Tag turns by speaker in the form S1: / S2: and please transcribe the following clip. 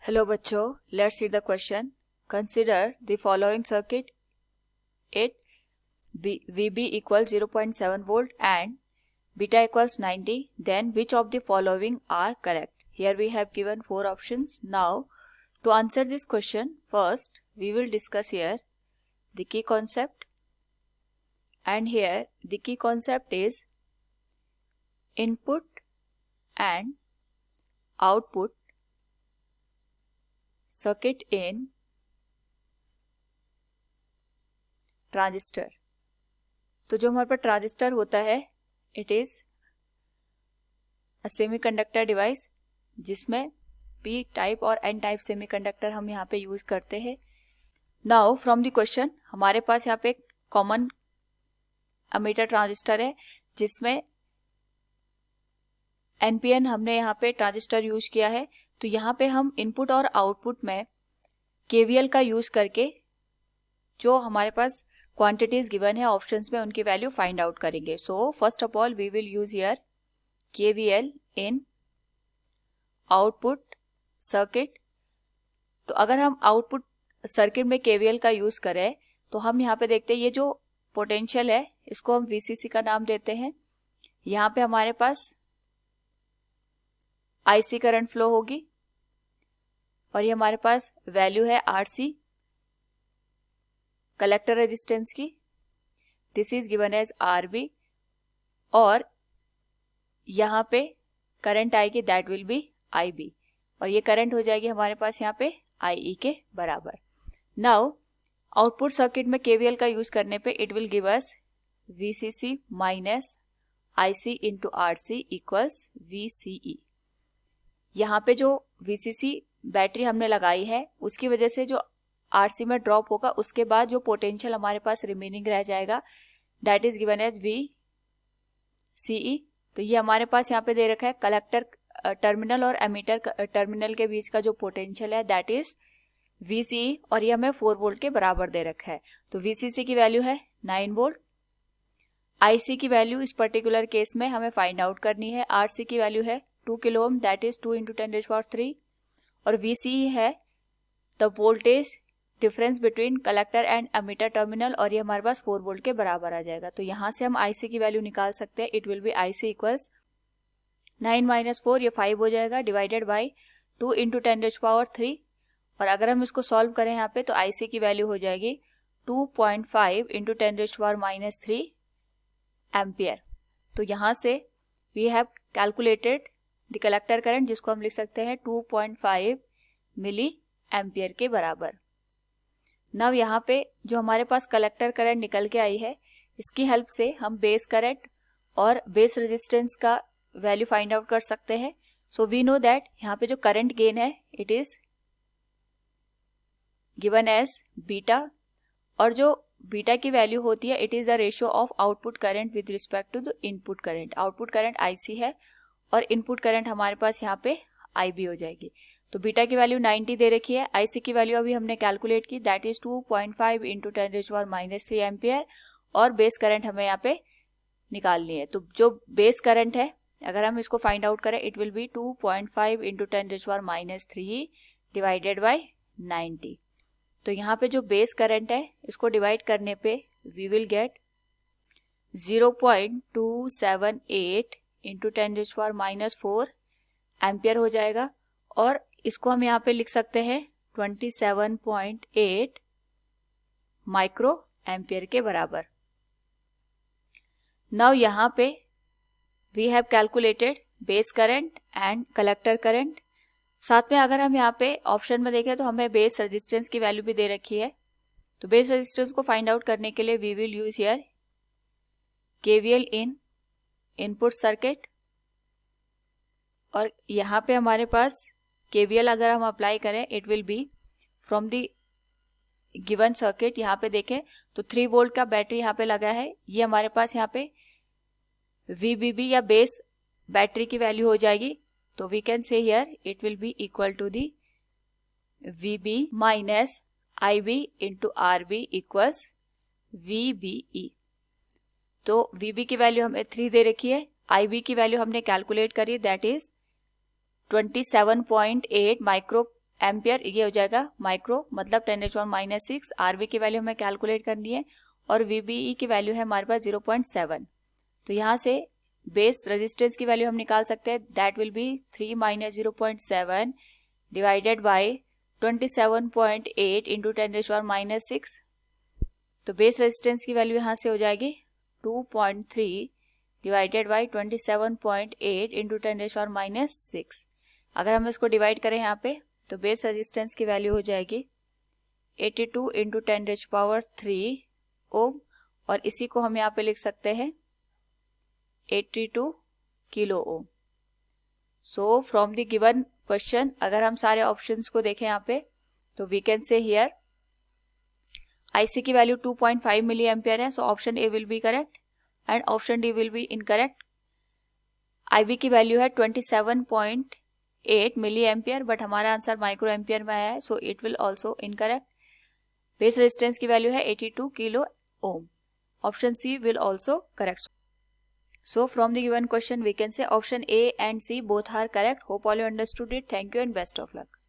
S1: Hello बच्चों, let's read the question. Consider the following circuit. It VB equals 0.7 volt and beta equals 90. Then which of the following are correct? Here we have given 4 options. Now to answer this question, first we will discuss here the key concept, and here the key concept is input and output circuit in transistor. तो जो हमारे पास transistor होता है, it is a semiconductor device जिसमें P type और N type semiconductor हम यहाँ पे यूज करते हैं. नाउ फ्रॉम द क्वेश्चन, हमारे पास यहाँ पे एक कॉमन एमीटर ट्रांजिस्टर है जिसमें एनपीएन हमने यहाँ पे ट्रांजिस्टर यूज किया है. तो यहाँ पे हम इनपुट और आउटपुट में केवीएल का यूज करके जो हमारे पास क्वांटिटीज गिवन है ऑप्शंस में उनकी वैल्यू फाइंड आउट करेंगे. So first of all we will use here KVL in output circuit. तो अगर हम आउटपुट सर्किट में केवीएल का यूज करें तो हम यहाँ पे देखते हैं ये जो पोटेंशियल है इसको हम वीसीसी का नाम देते हैं. यहाँ पे हमारे पास आईसी करंट फ्लो होगी और ये हमारे पास वैल्यू है आरसी कलेक्टर रेजिस्टेंस की. This is given as RB और यहाँ पे करंट आएगी दैट विल बी आईबी और ये करंट हो जाएगी हमारे पास यहाँ पे आईई के बराबर. नाउ आउटपुट सर्किट में केवीएल का यूज करने पे it will give us VCC minus IC into RC equals VCE. यहाँ पे जो वीसीसी बैटरी हमने लगाई है उसकी वजह से जो आरसी में ड्रॉप होगा उसके बाद जो पोटेंशियल हमारे पास रिमेनिंग रह जाएगा that is given as VCE. तो ये हमारे पास यहाँ पे दे रखा है कलेक्टर टर्मिनल और एमीटर टर्मिनल के बीच का जो पोटेंशियल है दैट इज VCE और ये हमें 4 वोल्ट के बराबर दे रखा है. तो VCC की वैल्यू है 9 वोल्ट. IC की वैल्यू इस पर्टिकुलर केस में हमें फाइंड आउट करनी है. RC की वैल्यू है 2 किलो ओम दैट इज 2 × 10⁻³ और VCE है the voltage difference between collector and emitter terminal और ये हमारे पास 4 वोल्ट के बराबर आ जाएगा. तो यहाँ से हम IC की वैल्यू निकाल सकते हैं. It will B IC equals 9 - 4 ये 5 हो जाएगा डिवाइडेड बाई 2 × 10⁻³ और अगर हम इसको सॉल्व करें यहाँ पे तो IC की वैल्यू हो जाएगी 2.5 × 10⁻³ एम्पियर. तो यहाँ से we have calculated the collector current जिसको हम लिख सकते हैं 2.5 मिली एम्पियर के बराबर. नव यहाँ पे जो हमारे पास कलेक्टर करंट निकल के आई है इसकी हेल्प से हम बेस करंट और बेस रेजिस्टेंस का वैल्यू फाइंड आउट कर सकते हैं. सो वी नो दैट यहाँ पे जो करंट गेन है it is given as beta और जो बीटा की वैल्यू होती है it is the ratio of output current with respect to the input current. Output current IC है और इनपुट करंट हमारे पास यहाँ पे IB हो जाएगी. तो बीटा की वैल्यू 90 दे रखी है. IC की वैल्यू अभी हमने कैलकुलेट की दैट इज 2.5 × 10⁻³ एम्पियर और बेस करंट हमें यहाँ पे निकालनी है. तो जो बेस करंट है अगर हम इसको फाइंड आउट करें it will B 2.5 × 10⁻³ divided by 90. तो यहाँ पे जो बेस करंट है इसको डिवाइड करने पे वी विल गेट 0.278 × 10⁻⁴ एम्पियर हो जाएगा और इसको हम यहाँ पे लिख सकते हैं 27.8 माइक्रो एम्पियर के बराबर. नाउ यहाँ पे we have calculated base current and collector current. साथ में अगर हम यहाँ पे ऑप्शन में देखें तो हमें बेस रेजिस्टेंस की वैल्यू भी दे रखी है. तो बेस रेजिस्टेंस को फाइंड आउट करने के लिए we will use here KVL in input circuit और यहाँ पे हमारे पास केवीएल अगर हम अप्लाई करें it will B from the given circuit. यहाँ पे देखें तो 3 वोल्ट का बैटरी यहाँ पे लगा है. ये हमारे पास यहाँ पे VBB या बेस बैटरी की वैल्यू हो जाएगी. तो we can say here it will be equal to the VB minus IB into RB equals VBE. तो VB की वैल्यू हमें 3 दे रखी है. IB की वैल्यू हमने कैलकुलेट करी दैट इज 27.8 माइक्रो एम्पियर, ये हो जाएगा माइक्रो, मतलब 10⁻⁻⁶। आरबी की वैल्यू हमें कैलकुलेट करनी है और वीबीई की वैल्यू है हमारे पास 0.7। तो यहाँ से बेस रेजिस्टेंस की वैल्यू हम निकाल सकते हैं, that will be 3 - 0.7 divided by 27.8 into 10⁻⁻⁶। तो बेस रेजिस्टेंस की वैल्यू यहाँ से हो जाएगी 2.3 डिवाइडेड बाय 27.8 इंटू 10⁻⁻⁶। अगर हम इसको डिवाइड करें यहाँ पे तो बेस रेजिस्टेंस की वैल्यू हो जाएगी 82 इंटू 10⁻³ ओम, और इसी को हम यहाँ पे लिख सकते हैं 82 kilo ohm. So from the given question, अगर हम सारे ऑप्शंस को देखें यहाँ पे तो we can say here IC की वैल्यू 2.5 मिली एम्पियर है, so option A will be correct and option D will be incorrect. IB की वैल्यू है 27.8 मिली एम्पियर, बट हमारा आंसर माइक्रो एम्पियर में आया है, so it will also incorrect. Base resistance की value है 82 kilo Om, option C will also correct. So from the given question we can say option A and C both are correct. Hope all you understood it. Thank you and best of luck.